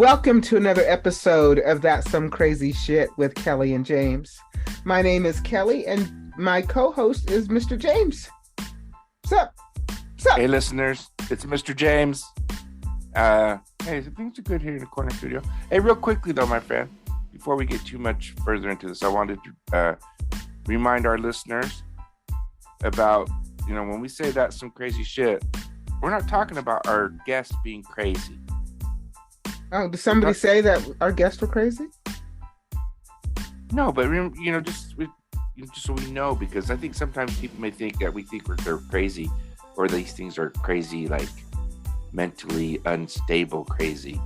Welcome to another episode of That's Some Crazy Shit with Kelly and James. My name is Kelly and my co-host is Mr. James. What's up? What's up? Hey, listeners, it's Mr. James. Hey, things are good here in the corner studio. Hey, real quickly though, my friend, before we get too much further into this, I wanted to remind our listeners about, when we say that's some crazy shit, we're not talking about our guests being crazy. Oh, did somebody say that our guests were crazy? No, but just so we know, because I think sometimes people may think that we think they're crazy, or these things are crazy, like mentally unstable, crazy.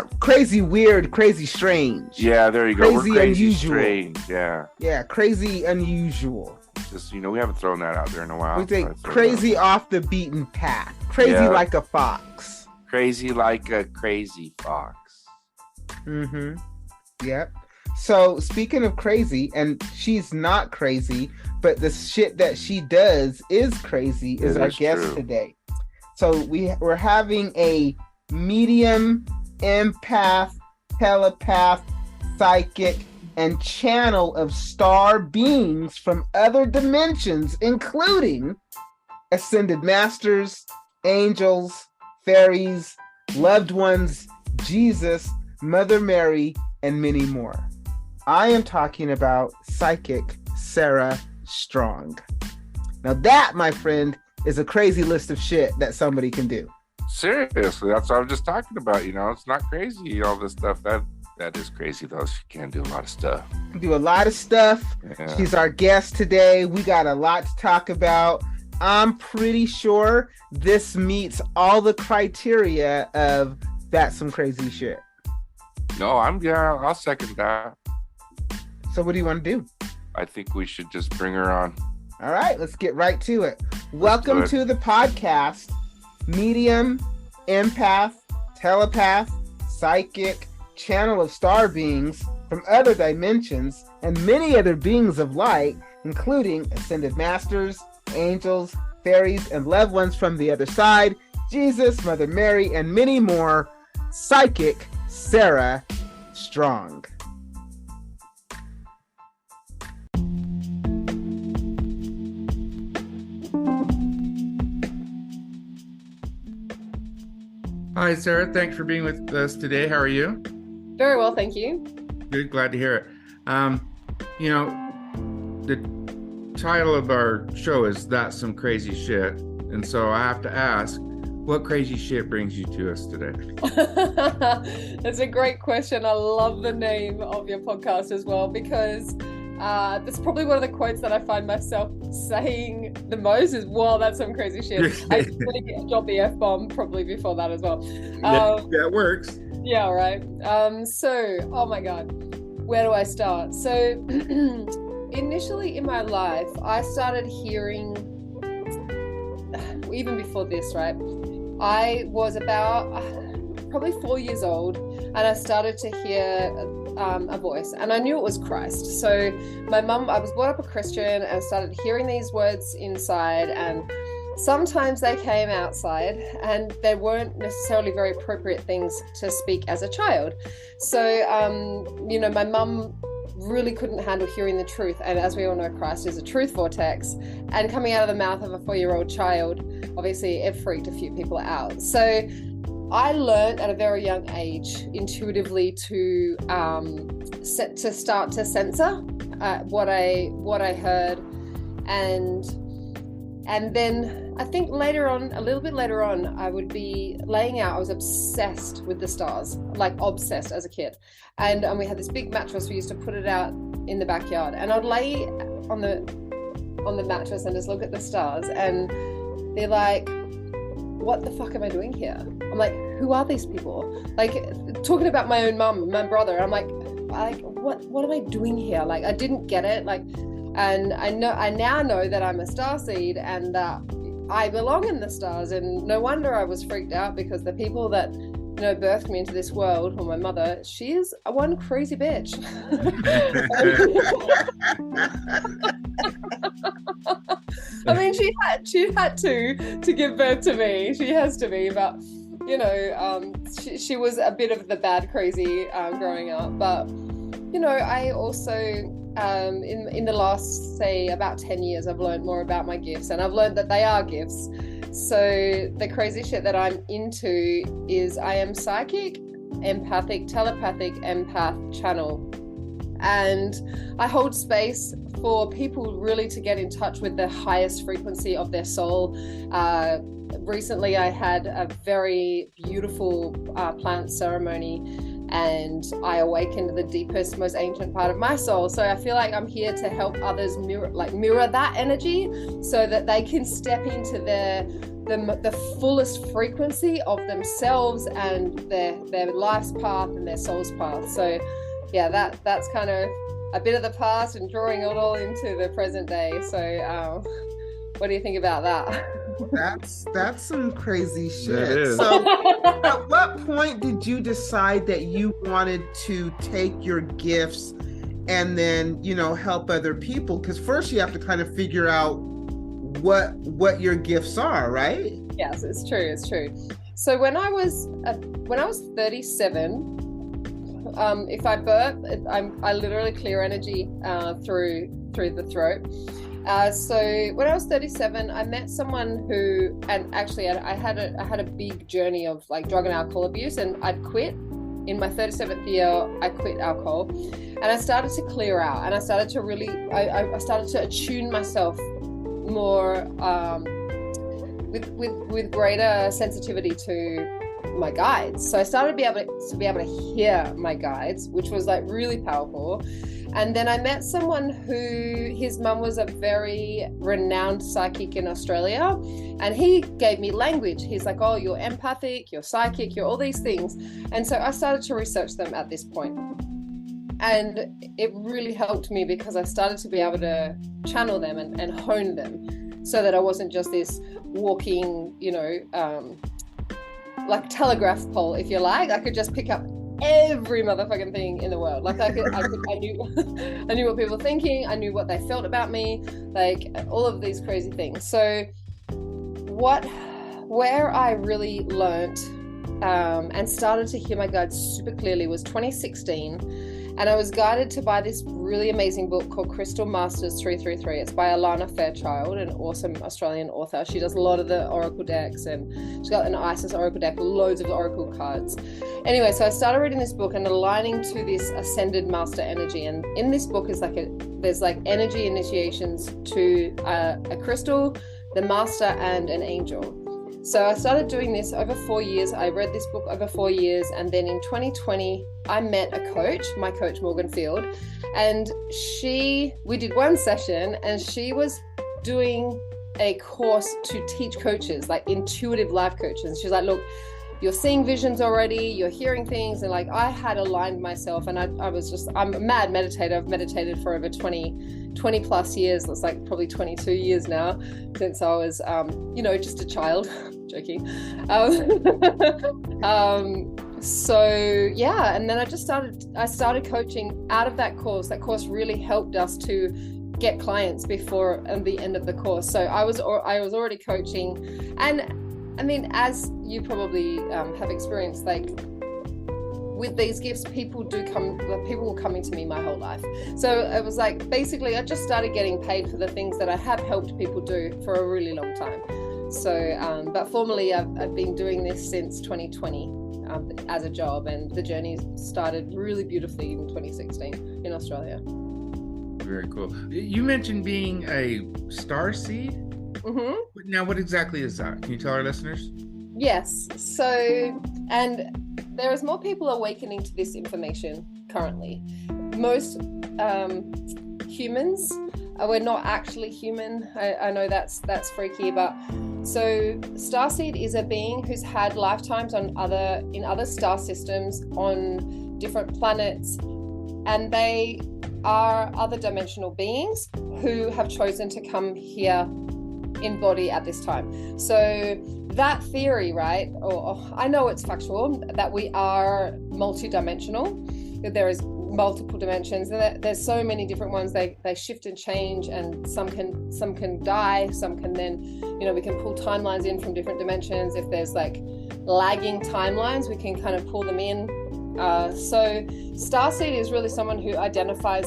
Crazy, weird, crazy, strange. Yeah, there you go. Crazy, We're crazy, unusual. Strange. Yeah. Yeah, crazy, unusual. Just we haven't thrown that out there in a while. We think crazy off the beaten path. Crazy like a fox. Crazy like a crazy fox. Mm-hmm. Yep. So speaking of crazy, and she's not crazy, but the shit that she does is crazy, is our guest today. So we're having a medium, empath, telepath, psychic, and channel of star beings from other dimensions, including ascended masters, angels, fairies, loved ones, Jesus, Mother Mary, and many more. I am talking about psychic Sarah Strong. Now that, my friend, is a crazy list of shit that somebody can do. Seriously, that's what I'm just talking about. It's not crazy, all this stuff. That is crazy, though. She can do a lot of stuff. Do a lot of stuff. Yeah. She's our guest today. We got a lot to talk about. I'm pretty sure this meets all the criteria of That's Some Crazy Shit. No, I'll second that. So what do you want to do? I think we should just bring her on. All right, let's get right to it. Welcome to the podcast, medium, empath, telepath, psychic, channel of star beings from other dimensions, and many other beings of light, including ascended masters, angels, fairies, and loved ones from the other side, Jesus, Mother Mary, and many more. Psychic Sarah Strong. Hi, Sarah. Thanks for being with us today. How are you? Very well, thank you. Good. Glad to hear it. The title of our show is That's Some Crazy Shit. And so I have to ask, what crazy shit brings you to us today? That's a great question. I love the name of your podcast as well, because that's probably one of the quotes that I find myself saying the most is, well, that's some crazy shit. I really dropped the F-bomb probably before that as well. That works. Yeah, right. So, oh my God, where do I start? So initially in my life, I started hearing, even before this, right? I was about probably 4 years old, and I started to hear a voice, and I knew it was Christ. So I was brought up a Christian, and I started hearing these words inside, and sometimes they came outside, and they weren't necessarily very appropriate things to speak as a child. So, my mum really couldn't handle hearing the truth. And as we all know, Christ is a truth vortex. And coming out of the mouth of a 4-year-old child, obviously it freaked a few people out. So I learned at a very young age intuitively to start to censor what I heard. And then I think a little bit later on, I would be laying out. I was obsessed with the stars, like obsessed as a kid. And we had this big mattress. We used to put it out in the backyard, and I'd lay on the mattress and just look at the stars. And they're like, what the fuck am I doing here? I'm like, who are these people? Like, talking about my own mum, my brother. I'm like, what am I doing here? Like, I didn't get it. Like, and I now know that I'm a starseed and that I belong in the stars. And no wonder I was freaked out, because the people that birthed me into this world, or my mother, she is one crazy bitch. I mean, she had to give birth to me. She has to be, but she was a bit of the bad crazy growing up. But, I also, in the last, say, about 10 years, I've learned more about my gifts, and I've learned that they are gifts. So the crazy shit that I'm into is I am psychic, empathic, telepathic, empath, channel. And I hold space for people really to get in touch with the highest frequency of their soul. Recently, I had a very beautiful plant ceremony, and I awakened the deepest, most ancient part of my soul. So I feel like I'm here to help others mirror that energy, so that they can step into the fullest frequency of themselves and their life's path and their soul's path. So yeah, that's kind of a bit of the past and drawing it all into the present day. So what do you think about that? That's some crazy shit. That is. So at what point did you decide that you wanted to take your gifts and then, help other people? Because first you have to kind of figure out what your gifts are, right? Yes, it's true. So when I was 37, if I burp, I literally clear energy through the throat. So when I was 37, I met someone who, and actually I had a big journey of like drug and alcohol abuse, and I'd quit. In my 37th year, I quit alcohol, and I started to clear out, and I started to really, I started to attune myself more with greater sensitivity to my guides. So I started to be able to hear my guides, which was like really powerful. And then I met someone who, his mum was a very renowned psychic in Australia, and he gave me language. He's like, oh, you're empathic, you're psychic, you're all these things. And so I started to research them at this point. And it really helped me because I started to be able to channel them and hone them, so that I wasn't just this walking, like telegraph pole, if you like. I could just pick up every motherfucking thing in the world. Like I knew what people were thinking. I knew what they felt about me, like all of these crazy things. So where I really learned and started to hear my guides super clearly was 2016. And I was guided to buy this really amazing book called Crystal Masters 333. It's by Alana Fairchild, an awesome Australian author. She does a lot of the oracle decks, and she's got an Isis oracle deck, loads of oracle cards. Anyway, so I started reading this book and aligning to this ascended master energy. And in this book is there's energy initiations to a crystal, the master, and an angel. So I started doing this over 4 years. I read this book over 4 years. And then in 2020, I met a coach, my coach, Morgan Field. And we did one session, and she was doing a course to teach coaches, like intuitive life coaches. She's like, look, you're seeing visions already, you're hearing things. And like, I had aligned myself, and I'm a mad meditator. I've meditated for over 20 plus years. It's like probably 22 years now since I was, just a child. Joking. So yeah, and then I started coaching out of that course. That course really helped us to get clients before the end of the course. So I was already coaching, and I mean, as you probably have experienced, like with these gifts, people were coming to me my whole life. So it was like, basically, I just started getting paid for the things that I have helped people do for a really long time. So, but formally, I've been doing this since 2020 as a job, and the journey started really beautifully in 2016 in Australia. Very cool. You mentioned being a star seed. Mm-hmm. Now, what exactly is that? Can you tell our listeners? Yes. So, and there is more people awakening to this information currently. Most humans, we're not actually human. I know that's freaky, but so starseed is a being who's had lifetimes in other star systems on different planets, and they are other dimensional beings who have chosen to come here in body at this time. So that theory, right, or I know it's factual, that we are multidimensional, that there is multiple dimensions. There's so many different ones. They shift and change, and some can die, some can then, we can pull timelines in from different dimensions. If there's like lagging timelines, we can kind of pull them in. So starseed is really someone who identifies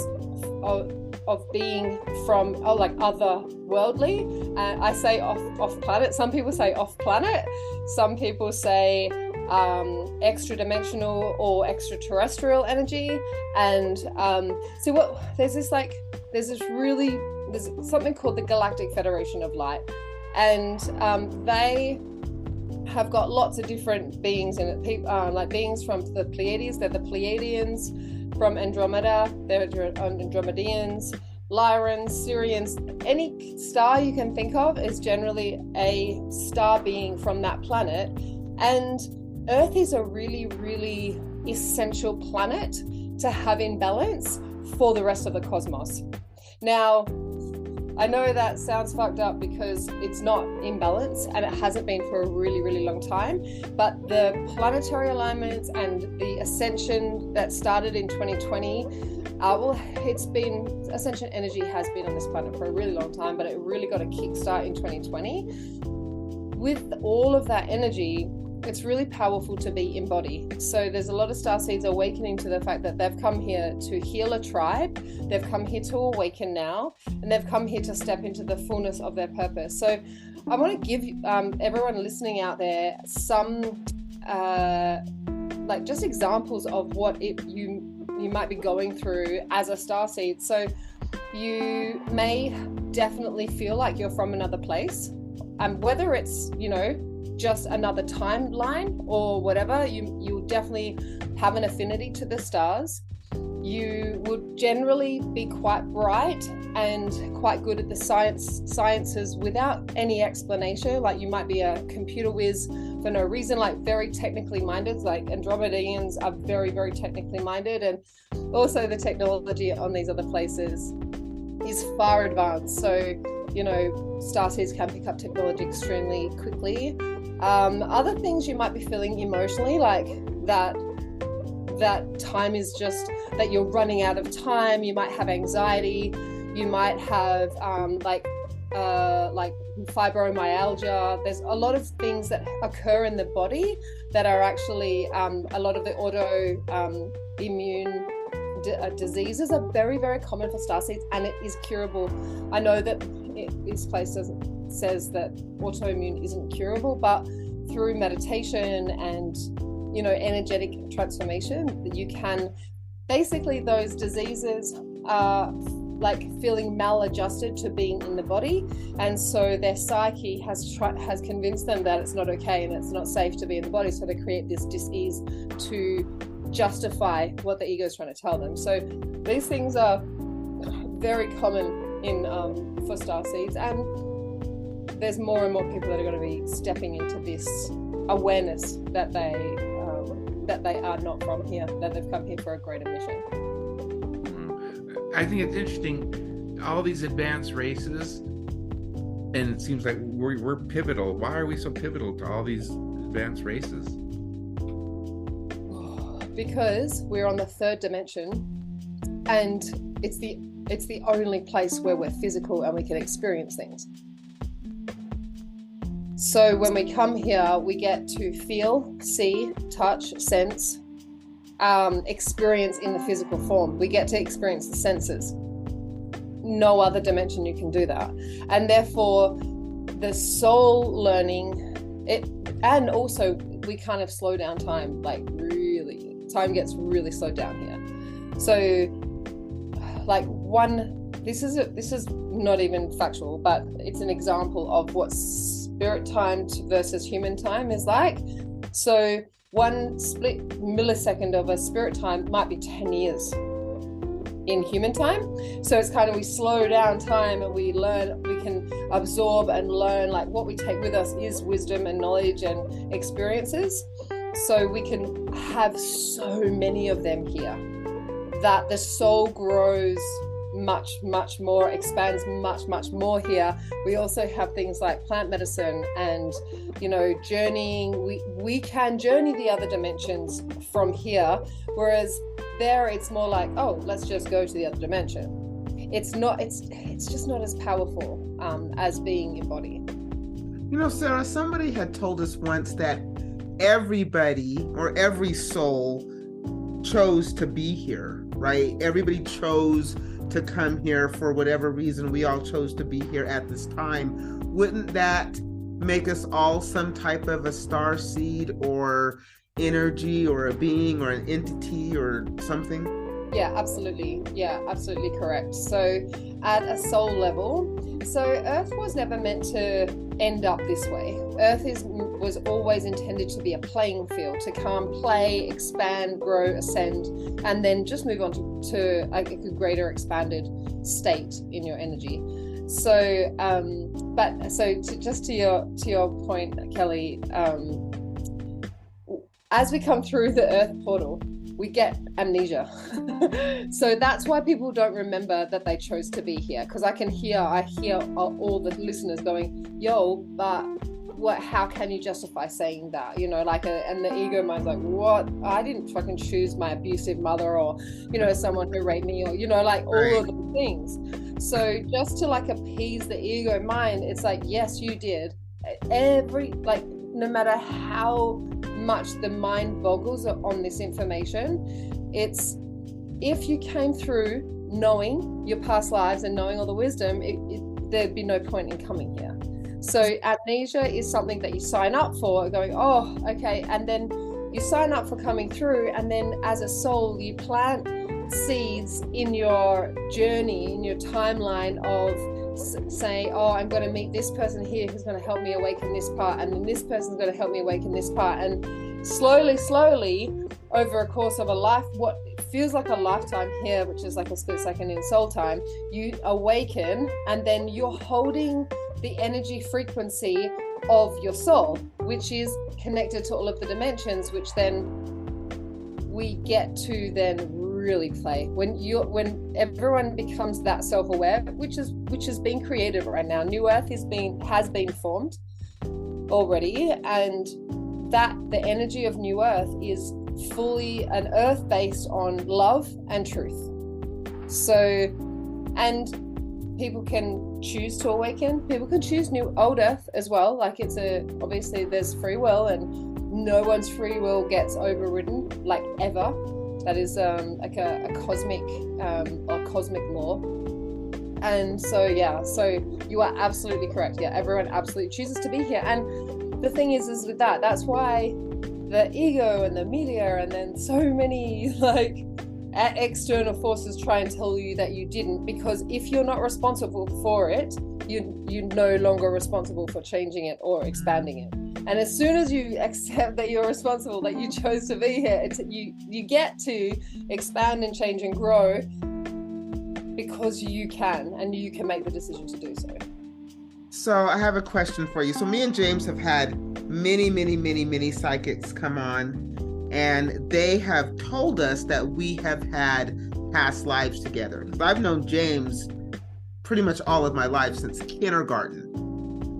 of being from like otherworldly. I say off planet. Some people say off planet. Some people say extra dimensional or extraterrestrial energy. And so there's something called the Galactic Federation of Light, and they have got lots of different beings in it. Like beings from the Pleiades, they're the Pleiadians. From Andromeda, they're Andromedians, Lyrans, Sirians. Any star you can think of is generally a star being from that planet. And Earth is a really, really essential planet to have in balance for the rest of the cosmos. Now, I know that sounds fucked up because it's not in balance, and it hasn't been for a really, really long time. But the planetary alignments and the ascension that started in 2020, ascension energy has been on this planet for a really long time, but it really got a kickstart in 2020. With all of that energy, it's really powerful to be embodied. So there's a lot of starseeds awakening to the fact that they've come here to heal a tribe, they've come here to awaken now, and they've come here to step into the fullness of their purpose. So I want to give everyone listening out there some like just examples of what you might be going through as a starseed. So you may definitely feel like you're from another place, and whether it's just another timeline or whatever, you'll definitely have an affinity to the stars. You would generally be quite bright and quite good at the sciences without any explanation. Like you might be a computer whiz for no reason, like very technically minded. Like Andromedians are very, very technically minded, and also the technology on these other places is far advanced. So starseeds can pick up technology extremely quickly. Other things you might be feeling emotionally, like that time is just that you're running out of time. You might have anxiety. You might have like fibromyalgia. There's a lot of things that occur in the body that are actually a lot of the autoimmune diseases are very, very common for starseeds, and it is curable. I know that this place says that autoimmune isn't curable, but through meditation and energetic transformation, you can basically, those diseases are like feeling maladjusted to being in the body, and so their psyche has convinced them that it's not okay and it's not safe to be in the body, so they create this dis-ease to justify what the ego is trying to tell them. So these things are very common in for starseeds, and there's more and more people that are going to be stepping into this awareness that they are not from here, that they've come here for a greater mission. I think it's interesting, all these advanced races, and it seems like we're pivotal. Why are we so pivotal to all these advanced races? Because we're on the third dimension, and it's the only place where we're physical and we can experience things. So when we come here, we get to feel, see, touch, sense, experience in the physical form. We get to experience the senses. No other dimension you can do that. And therefore, the soul learning it, and also we kind of slow down time, like really. Time gets really slowed down here. So like this is not even factual, but it's an example of what spirit time versus human time is like. So one split millisecond of a spirit time might be 10 years in human time. So it's kind of, we slow down time and we learn, we can absorb and learn, like what we take with us is wisdom and knowledge and experiences. So we can have so many of them here that the soul grows much more, expands much more here. We also have things like plant medicine and, you know, journeying. We can journey the other dimensions from here, whereas there it's more like, oh, let's just go to the other dimension. It's just not as powerful as being embodied. You know, Sarah, somebody had told us once that everybody or every soul chose to be here, right? Everybody chose to come here for whatever reason. We all chose to be here at this time. Wouldn't that make us all some type of a star seed or energy or a being or an entity or something? Yeah, absolutely. Yeah, absolutely correct. So at a soul level, so Earth was never meant to end up this way. Earth was always intended to be a playing field, to come, play, expand, grow, ascend, and then just move on to a greater expanded state in your energy. So, just to your point, Kelly, as we come through the Earth portal, we get amnesia. So that's why people don't remember that they chose to be here. Because I hear all the listeners going, yo, but what, how can you justify saying that? You know, like, and the ego mind's like, what? I didn't fucking choose my abusive mother, or, you know, someone who raped me, or, you know, like all of the things. So just to like appease the ego mind, it's like, yes, you did. No matter how much the mind boggles on this information, it's, if you came through knowing your past lives and knowing all the wisdom, there'd be no point in coming here. So amnesia is something that you sign up for, going, oh, okay, and then you sign up for coming through, and then as a soul you plant seeds in your journey, in your timeline of saying, oh, I'm going to meet this person here who's going to help me awaken this part, and then this person's going to help me awaken this part, and slowly over a course of a life, what feels like a lifetime here, which is like a split second in soul time, you awaken, and then you're holding the energy frequency of your soul, which is connected to all of the dimensions, which then we get to then really play when everyone becomes that self-aware, which is being created right now. New Earth has been formed already, and that the energy of New Earth is fully an Earth based on love and truth. So, and people can choose to awaken. People can choose old Earth as well. Like, obviously there's free will, and no one's free will gets overridden, like, ever. That is like a cosmic law. And so, yeah, so you are absolutely correct. Yeah, everyone absolutely chooses to be here. And the thing is with that's why the ego and the media and then so many like external forces try and tell you that you didn't, because if you're not responsible for it, you're no longer responsible for changing it or expanding it. And as soon as you accept that you're responsible, that you chose to be here, you get to expand and change and grow because you can, and you can make the decision to do so. So I have a question for you. So me and James have had many psychics come on, and they have told us that we have had past lives together. Because I've known James pretty much all of my life, since kindergarten.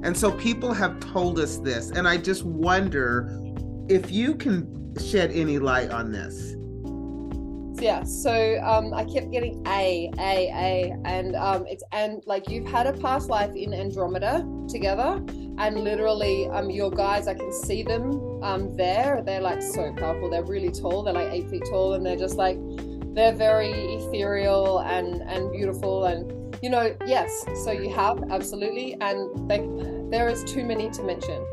And so people have told us this, and I just wonder if you can shed any light on this. Yeah, so I kept getting A, and like, you've had a past life in Andromeda together, and literally your guys, I can see them they're like so powerful. They're really tall, they're like 8 feet tall, and they're just like, they're very ethereal and beautiful, and you know, yes, so you have, absolutely, and there is too many to mention.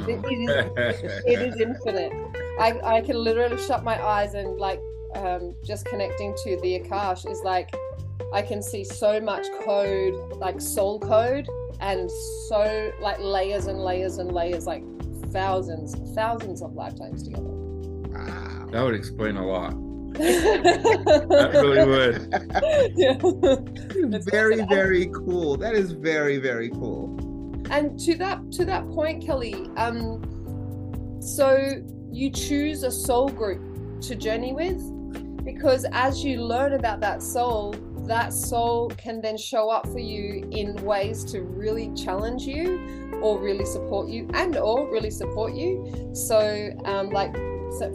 It is infinite. I can literally shut my eyes and like just connecting to the Akash is like, I can see so much code, like soul code, and so like layers and layers and layers, like thousands of lifetimes together. Wow. That would explain a lot. That really would. Yeah. Very cool. That is very cool. And to that point, Kelly, so you choose a soul group to journey with, because as you learn about that soul, that soul can then show up for you in ways to really challenge you or really support you so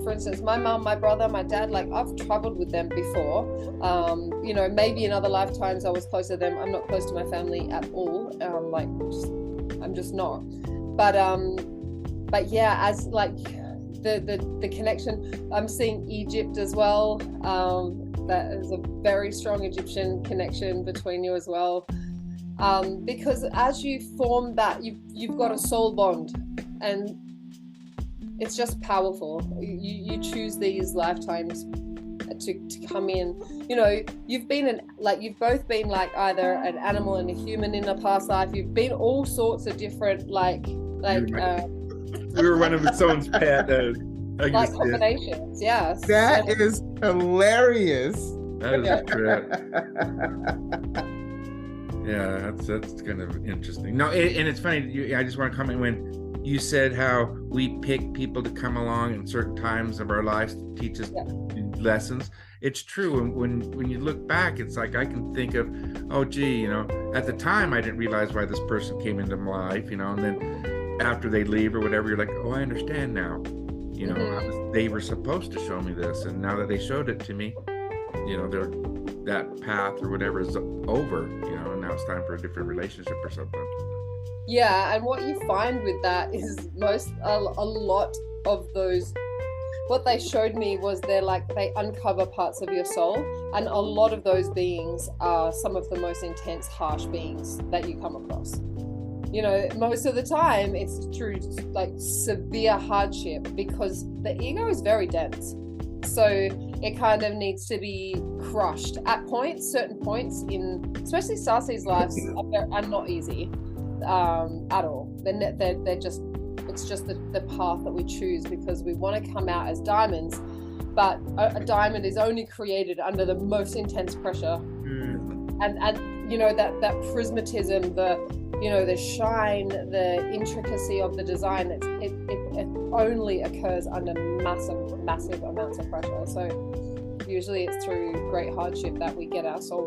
for instance, my mom, my brother, my dad, like I've traveled with them before. You know, maybe in other lifetimes I was close to them. I'm not close to my family at all. I'm just not. But yeah, as like the connection, I'm seeing Egypt as well. That is a very strong Egyptian connection between you as well. Because as you form that, you've got a soul bond, and it's just powerful. You choose these lifetimes to come in. You know, you've both been like either an animal and a human in a past life. You've been all sorts of different we were one of someone's pet. Like combinations, yes. That is hilarious. That is correct. Yeah, that's kind of interesting. No, and it's funny. I just want to comment when you said how we pick people to come along in certain times of our lives to teach us lessons. It's true. And when you look back, it's like I can think of, oh, gee, you know, at the time I didn't realize why this person came into my life, you know, and then after they leave or whatever, you're like, oh, I understand now. You know, they were supposed to show me this, and now that they showed it to me, you know, that path or whatever is over, you know, and now it's time for a different relationship or something. Yeah, and what you find with that is a lot of those, what they showed me was they uncover parts of your soul, and a lot of those beings are some of the most intense, harsh beings that you come across. You know, most of the time it's through like severe hardship because the ego is very dense. So it kind of needs to be crushed at points. Certain points in, especially Sarsi's lives, are not easy at all. They're just, it's just the path that we choose because we want to come out as diamonds, but a diamond is only created under the most intense pressure. And you know, that prismatism, the shine, the intricacy of the design, it only occurs under massive amounts of pressure. So usually it's through great hardship that we get our soul,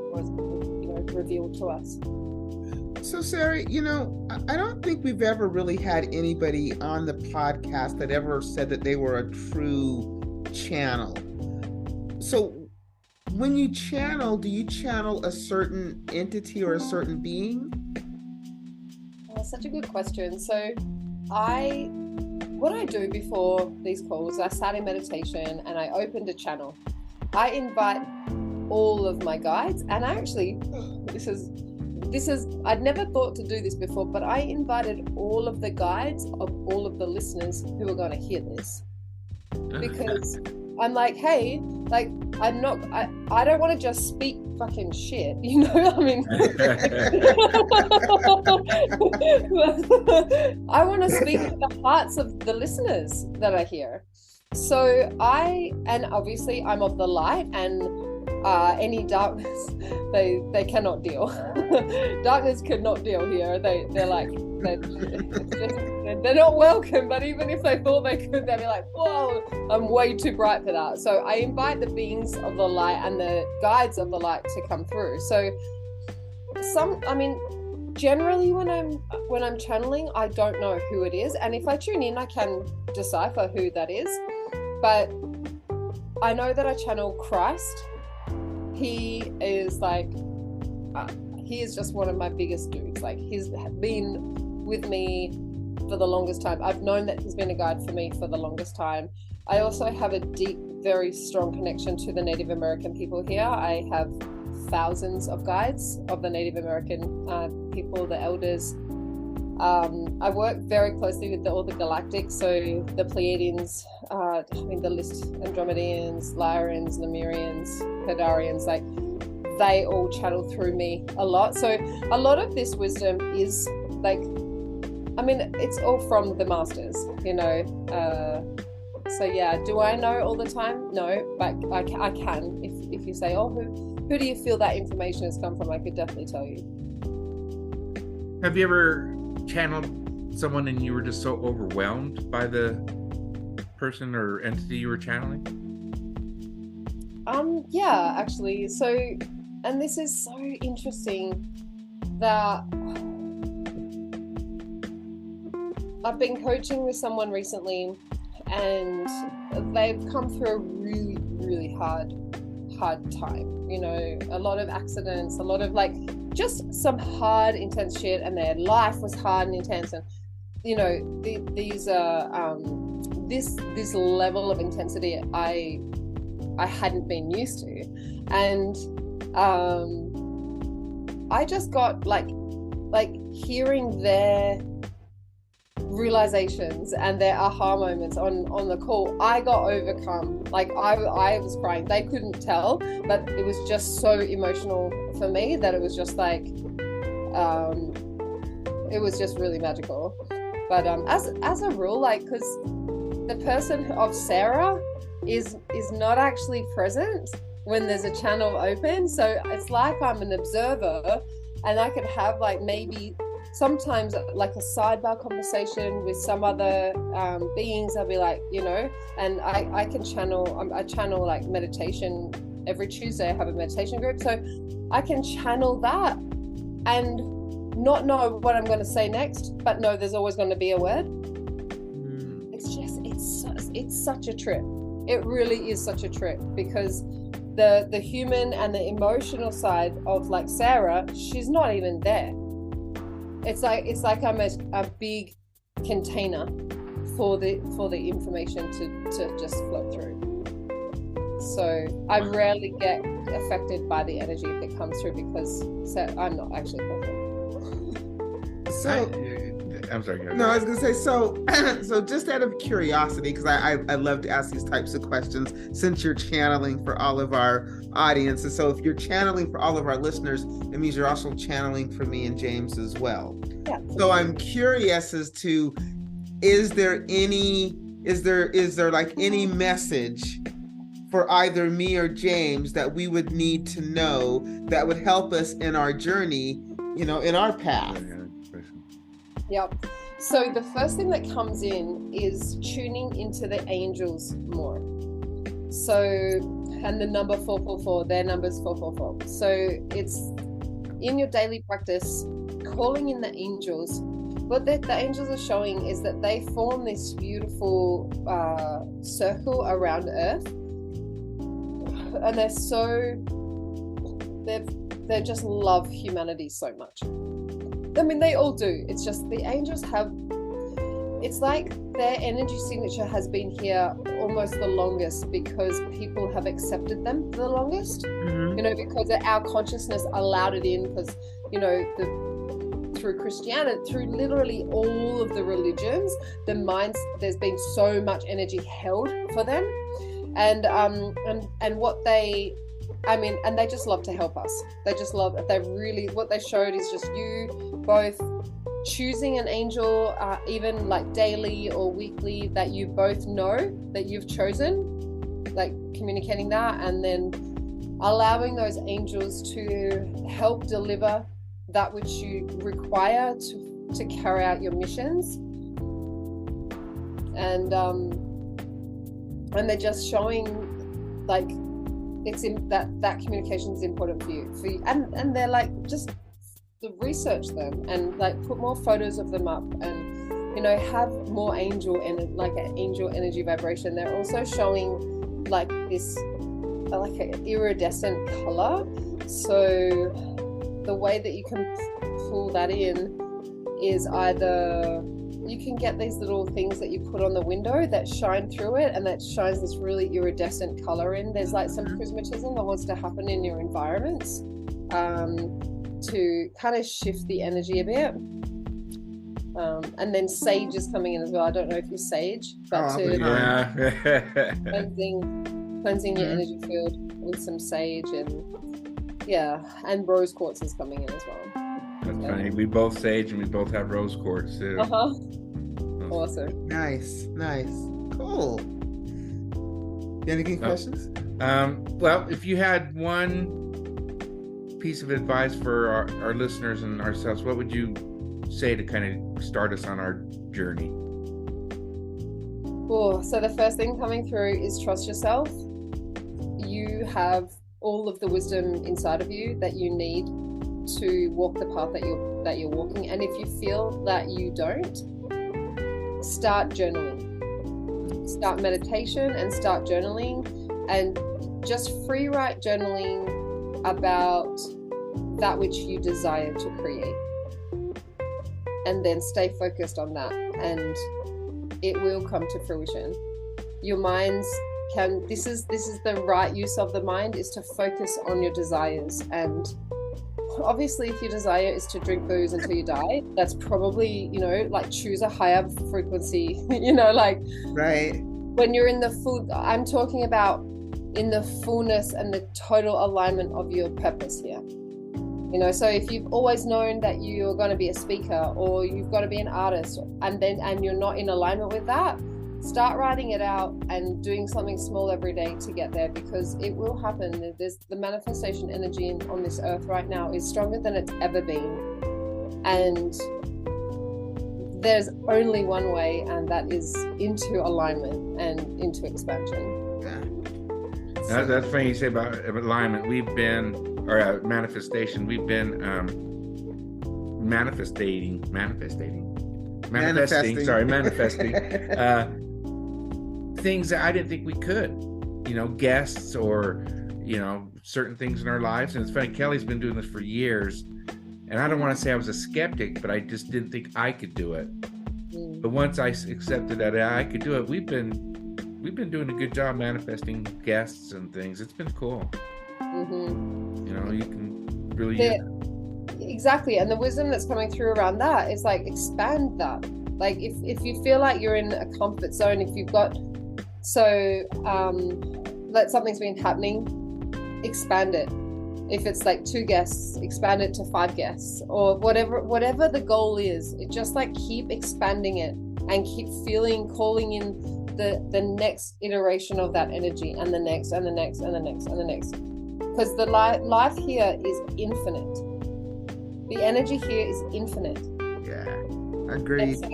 revealed to us. So Sarah, you know, I don't think we've ever really had anybody on the podcast that ever said that they were a true channel. So when you channel, do you channel a certain entity or a certain being? That's such a good question. So what I do before these calls, I sat in meditation and I opened a channel. I invite all of my guides, and actually, this is I'd never thought to do this before, but I invited all of the guides of all of the listeners who are going to hear this, because I'm like, hey, like I don't want to just speak fucking shit, you know. I mean, I want to speak to the hearts of the listeners that are here. So and obviously I'm of the light, and any darkness they cannot deal. Darkness could not deal here. They're not welcome. But even if they thought they could, they'd be like, whoa, I'm way too bright for that. So I invite the beings of the light and the guides of the light to come through. So generally when I'm channeling, I don't know who it is, and if I tune in, I can decipher who that is. But I know that I channel Christ. He is just one of my biggest dudes. Like, he's been with me for the longest time. I've known that he's been a guide for me for the longest time. I also have a deep, very strong connection to the Native American people here. I have thousands of guides of the Native American people, the elders. I work very closely with all the galactics, so the Pleiadians, the list, Andromedians, Lyrians, Lemurians, Hadarians, like they all channel through me a lot. So a lot of this wisdom is it's all from the masters, you know. So yeah, do I know all the time? No, but I can. If you say, oh, who do you feel that information has come from? I could definitely tell you. Have you ever channeled someone and you were just so overwhelmed by the person or entity you were channeling? Yeah, actually. So and this is so interesting, that I've been coaching with someone recently, and they've come through a really, really hard time. You know, a lot of accidents, a lot of like just some hard, intense shit, and their life was hard and intense. And you know, these this level of intensity I hadn't been used to, and I just got like hearing their realizations and their aha moments on the call. I got overcome. Like I was crying. They couldn't tell, but it was just so emotional for me that it was just like it was just really magical. But as a rule, like, because the person of Sarah is not actually present when there's a channel open, so it's like I'm an observer, and I could have like maybe sometimes like a sidebar conversation with some other beings. I'll be like, you know, and I can channel, I channel like meditation every Tuesday. I have a meditation group, so I can channel that and not know what I'm going to say next, but know there's always going to be a word. It's such a trip. It really is such a trip, because the human and the emotional side of like Sarah, she's not even there. It's like I'm a big container for the information to just flow through. So I rarely get affected by the energy if it comes through, because I'm not actually perfect. So I'm sorry. No, I was gonna say, so just out of curiosity, because I love to ask these types of questions since you're channeling for all of our audiences. So if you're channeling for all of our listeners, it means you're also channeling for me and James as well. Yeah. So I'm curious as to, is there like any message for either me or James that we would need to know that would help us in our journey, you know, in our path? Yep. So the first thing that comes in is tuning into the angels more. So, and the number 444, their number's 444. So it's in your daily practice, calling in the angels. What the angels are showing is that they form this beautiful circle around Earth, and they just love humanity so much. I mean, they all do. It's just the angels it's like their energy signature has been here almost the longest, because people have accepted them the longest. Mm-hmm. You know, because our consciousness allowed it in, because, you know, through Christianity, through literally all of the religions, there's been so much energy held for them, and what they, I mean, and they just love to help us. They just love, what they showed is just you both choosing an angel, even like daily or weekly, that you both know that you've chosen, like communicating that, and then allowing those angels to help deliver that which you require to carry out your missions. And they're just showing like it's in that communication is important for you, and they're like, just research them and like put more photos of them up, and, you know, have more angel and like an angel energy vibration. They're also showing like this like an iridescent color. So the way that you can pull that in is either you can get these little things that you put on the window that shine through it, and that shines this really iridescent color in. There's like some prismatism that wants to happen in your environments to kind of shift the energy a bit. And then sage is coming in as well. I don't know if you sage, but cleansing your energy field with some sage, and rose quartz is coming in as well. That's funny. We both sage and we both have rose quartz too. Awesome. Nice. Cool. You have any questions? Well, if you had one piece of advice for our listeners and ourselves, what would you say to kind of start us on our journey? Cool. So the first thing coming through is trust yourself. You have all of the wisdom inside of you that you need to walk the path that you're walking. And if you feel that you don't, start journaling, start meditation and start journaling, and just free write journaling about that which you desire to create, and then stay focused on that, and it will come to fruition. Your minds can, this is the right use of the mind, is to focus on your desires. And obviously if your desire is to drink booze until you die, that's probably, you know, like, choose a higher frequency, you know, like, right, when you're in the full, I'm talking about in the fullness and the total alignment of your purpose here. You know, so if you've always known that you're going to be a speaker, or you've got to be an artist, and you're not in alignment with that, start writing it out and doing something small every day to get there, because it will happen. There's the manifestation energy on this earth right now is stronger than it's ever been, and there's only one way, and that is into alignment and into expansion. yeah. That's funny you say about alignment. We've been, or manifestation, we've been manifesting things that I didn't think we could, you know, guests, or, you know, certain things in our lives. And it's funny, Kelly's been doing this for years, and I don't want to say I was a skeptic, but I just didn't think I could do it. But once I accepted that I could do it, we've been doing a good job manifesting guests and things. It's been cool. Mm-hmm. You know, you can really exactly. And the wisdom that's coming through around that is like, expand that. Like, if you feel like you're in a comfort zone, if you've got, so like, something's been happening, expand it. If it's like 2 guests, expand it to 5 guests, or whatever the goal is. It just, like, keep expanding it and keep calling in the next iteration of that energy, and the next and the next and the next and the next, because the life here is infinite. The energy here is infinite. Yeah, agreed. So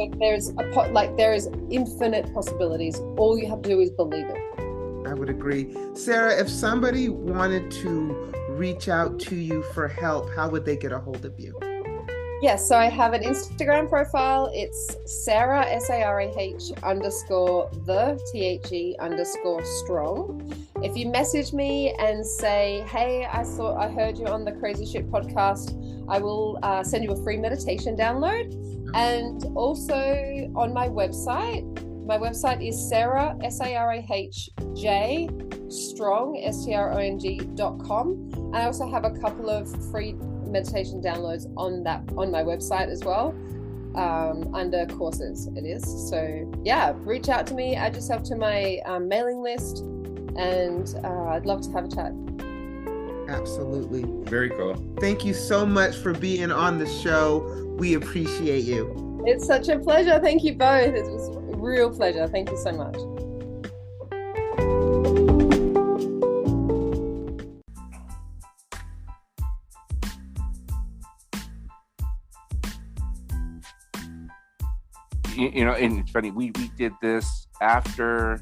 there is infinite possibilities. All you have to do is believe it. I would agree. Sarah, if somebody wanted to reach out to you for help, how would they get a hold of you? Yes, so I have an Instagram profile. It's Sarah, SARAH _the THE_strong. If you message me and say, hey, I heard you on the Crazy Shit podcast, I will send you a free meditation download. And also on my website is Sarah, SARAHJ strong, STRONG.com. And I also have a couple of free meditation downloads on my website as well, under courses it is. So yeah, reach out to me, add yourself to my mailing list, and I'd love to have a chat. Absolutely. Very cool. Thank you so much for being on the show. We appreciate you. It's such a pleasure. Thank you both. It was a real pleasure. Thank you so much. You know, and it's funny, we did this after,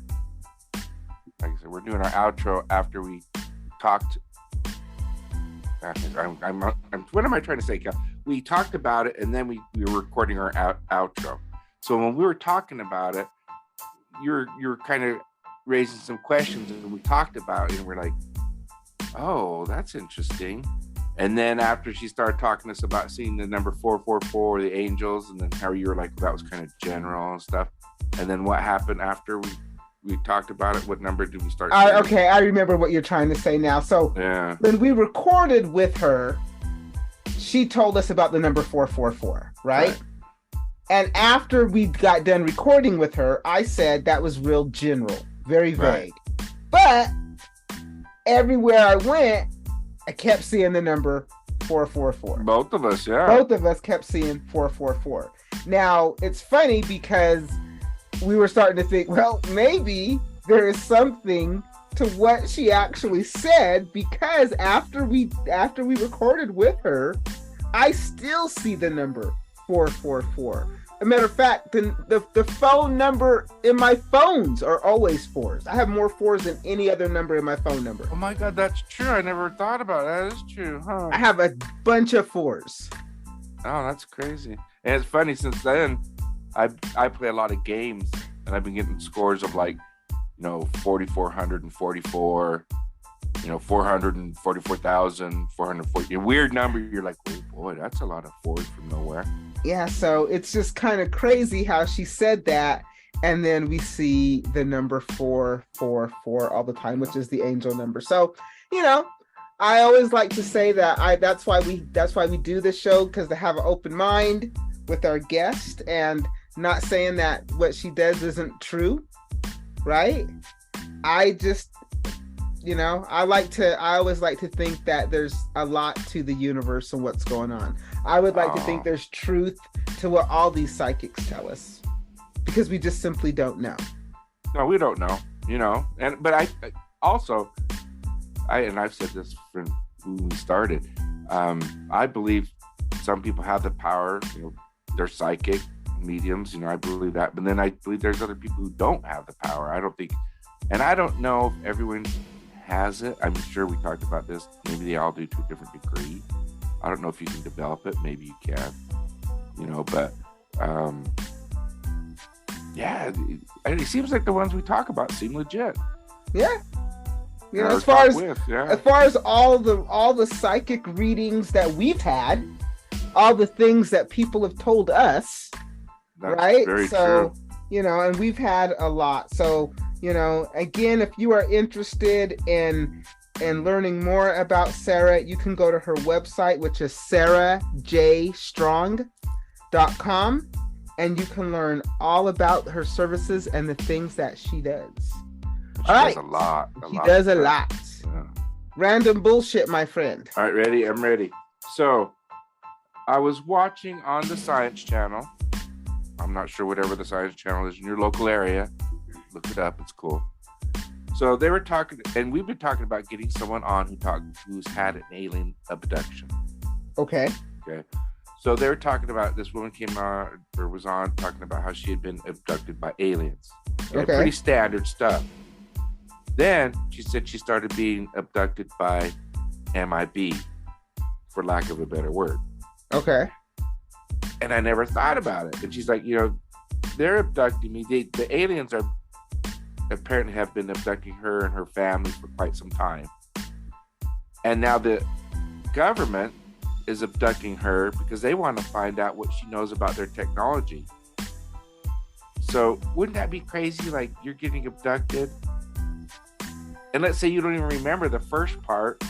like I said, we're doing our outro after we talked. What am I trying to say, Cal? We talked about it, and then we were recording our outro. So when we were talking about it, you're kind of raising some questions, and we talked about it, and we're like, oh, that's interesting. And then after she started talking to us about seeing the number 444, the angels, and then how you were like, that was kind of general and stuff. And then what happened after we talked about it? What number did we start? Okay, I remember what you're trying to say now. So yeah, when we recorded with her, she told us about the number 444, right? And after we got done recording with her, I said that was real general, very vague. But everywhere I went, I kept seeing the number 444. Both of us, yeah. Both of us kept seeing 444. Now, it's funny because we were starting to think, well, maybe there is something to what she actually said, because after we recorded with her, I still see the number 444. a matter of fact, the phone number in my phones are always 4s. I have more 4s than any other number in my phone number. Oh my God, that's true. I never thought about it. That is true, huh? I have a bunch of 4s. Oh, that's crazy. And it's funny, since then, I play a lot of games, and I've been getting scores of 4,444, 444,000, 440. A weird number. You're like, oh boy, that's a lot of 4s from nowhere. Yeah, so it's just kind of crazy how she said that, and then we see the number 444 all the time, which is the angel number. So, I always like to say that that's why we do this show, because to have an open mind with our guest, and not saying that what she does isn't true, right? I just, I always like to think that there's a lot to the universe and what's going on. I would like to think there's truth to what all these psychics tell us, because we just simply don't know. No, we don't know, but I also, I've said this from when we started, I believe some people have the power, they're psychic mediums, I believe that, but then I believe there's other people who don't have the power. I don't know if everyone has it. I'm sure we talked about this. Maybe they all do to a different degree. I don't know if you can develop it. Maybe you can, but yeah, it seems like the ones we talk about seem legit. Yeah. As far as all the psychic readings that we've had, all the things that people have told us, that's right? Very so, true. And we've had a lot. So, again, if you are interested in learning more about Sarah, you can go to her website, which is sarahjstrong.com, and you can learn all about her services and the things that she does. She does a lot. She does a lot. Yeah. Random bullshit, my friend. All right, ready? I'm ready. So, I was watching on the Science Channel. I'm not sure whatever the Science Channel is in your local area. Look it up. It's cool. So they were talking, and we've been talking about getting someone on who's had an alien abduction. Okay. So they were talking about, this woman was on talking about how she had been abducted by aliens. Okay. Pretty standard stuff. Then she said she started being abducted by MIB, for lack of a better word. Okay. And I never thought about it. And she's like, they're abducting me. The aliens apparently have been abducting her and her family for quite some time. And now the government is abducting her because they want to find out what she knows about their technology. So wouldn't that be crazy? Like, you're getting abducted, and let's say you don't even remember the first part,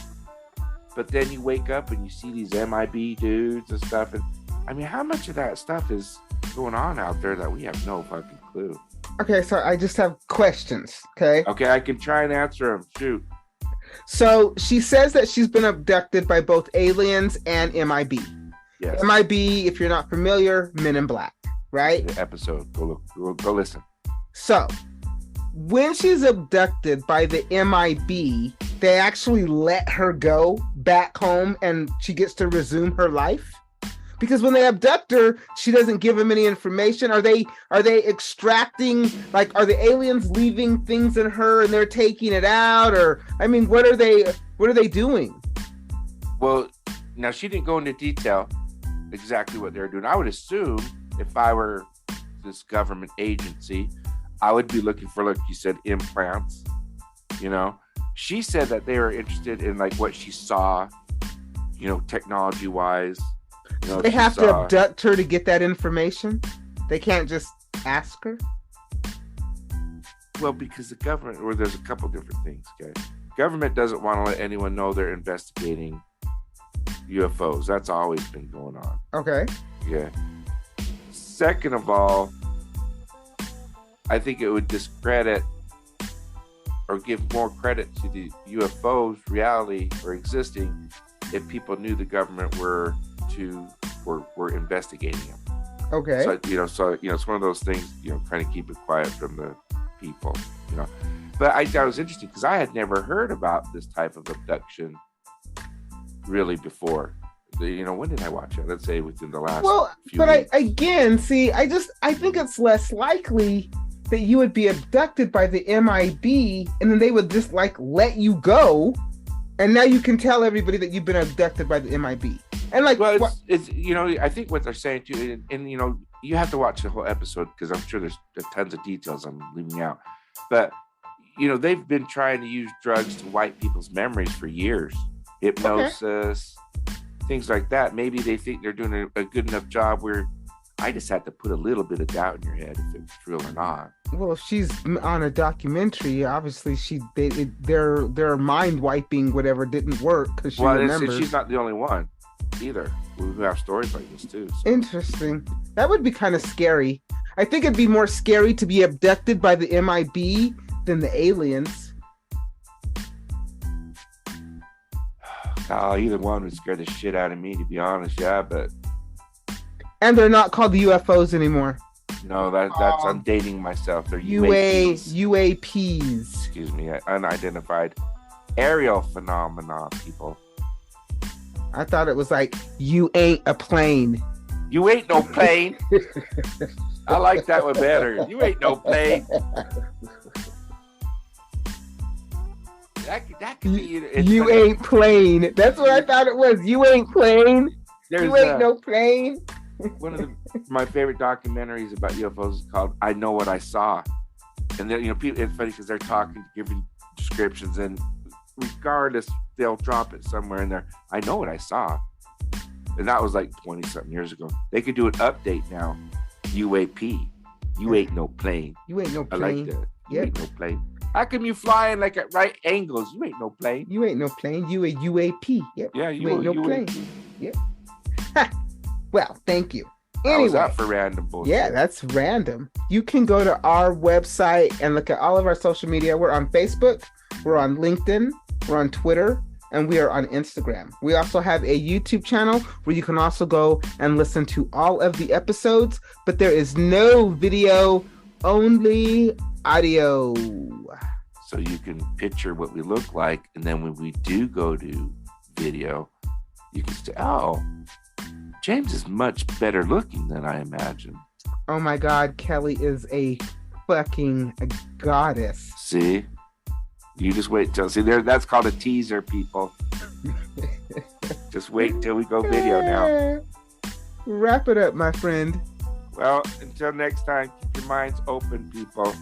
but then you wake up and you see these MIB dudes and stuff. And I mean, how much of that stuff is going on out there that we have no fucking clue? Okay, so I just have questions, okay? Okay, I can try and answer them. Shoot. So she says that she's been abducted by both aliens and MIB. Yes. MIB, if you're not familiar, Men in Black, right? The episode. Go listen. So, when she's abducted by the MIB, they actually let her go back home and she gets to resume her life? Because when they abduct her, she doesn't give them any information. Are they extracting, like, are the aliens leaving things in her and they're taking it out? Or, I mean, what are they doing? Well, now she didn't go into detail exactly what they're doing. I would assume if I were this government agency, I would be looking for, like you said, implants. She said that they were interested in, like, what she saw, technology wise. They have to abduct her to get that information? They can't just ask her? Well, because the government, or there's a couple different things, okay? Government doesn't want to let anyone know they're investigating UFOs. That's always been going on. Okay. Yeah. Second of all, I think it would discredit or give more credit to the UFOs reality or existing if people knew the government were investigating them. Okay. So it's one of those things, kind of keep it quiet from the people, But I thought it was interesting because I had never heard about this type of abduction really before. when did I watch it? Let's say within the last few but weeks. I think it's less likely that you would be abducted by the MIB and then they would just like let you go, and now you can tell everybody that you've been abducted by the MIB. And like, well, it's I think what they're saying too, and you have to watch the whole episode because I'm sure there's tons of details I'm leaving out, but they've been trying to use drugs to wipe people's memories for years, hypnosis, things like that. Maybe they think they're doing a good enough job where I just had to put a little bit of doubt in your head if it's real or not. Well, if she's on a documentary, obviously their mind wiping whatever didn't work because she remembers. She's not the only one either who have stories like this too. So. Interesting. That would be kind of scary. I think it'd be more scary to be abducted by the MIB than the aliens. Either one would scare the shit out of me, to be honest. Yeah, but and they're not called the UFOs anymore. No, that's I'm dating myself. They're UAPs. Excuse me, unidentified aerial phenomena, people. I thought it was like, you ain't a plane. You ain't no plane. I like that one better. You ain't no plane. That could be. You ain't plane. That's what I thought it was. You ain't plane. You ain't no plane. One of my favorite documentaries about UFOs is called "I Know What I Saw," and then people. It's funny because they're giving descriptions, and regardless, they'll drop it somewhere in there. I know what I saw, and that was like 20-something years ago. They could do an update now. UAP. You ain't no plane. You ain't no plane. I like that. You ain't no plane. How come you flying like at right angles? You ain't no plane. You ain't no plane. You a UAP. Yep. Yeah, you ain't no UAP. plane. Yep. Well, thank you. Anyway, How's that for random bullshit? Yeah, that's random. You can go to our website and look at all of our social media. We're on Facebook, we're on LinkedIn, we're on Twitter, and we are on Instagram. We also have a YouTube channel where you can also go and listen to all of the episodes, but there is no video, only audio. So you can picture what we look like, and then when we do go to video, you can say, oh, James is much better looking than I imagined. Oh my God, Kelly is a fucking goddess. See? You just wait till that's called a teaser, people. Just wait till we go video now. Wrap it up, my friend. Well, until next time, keep your minds open, people.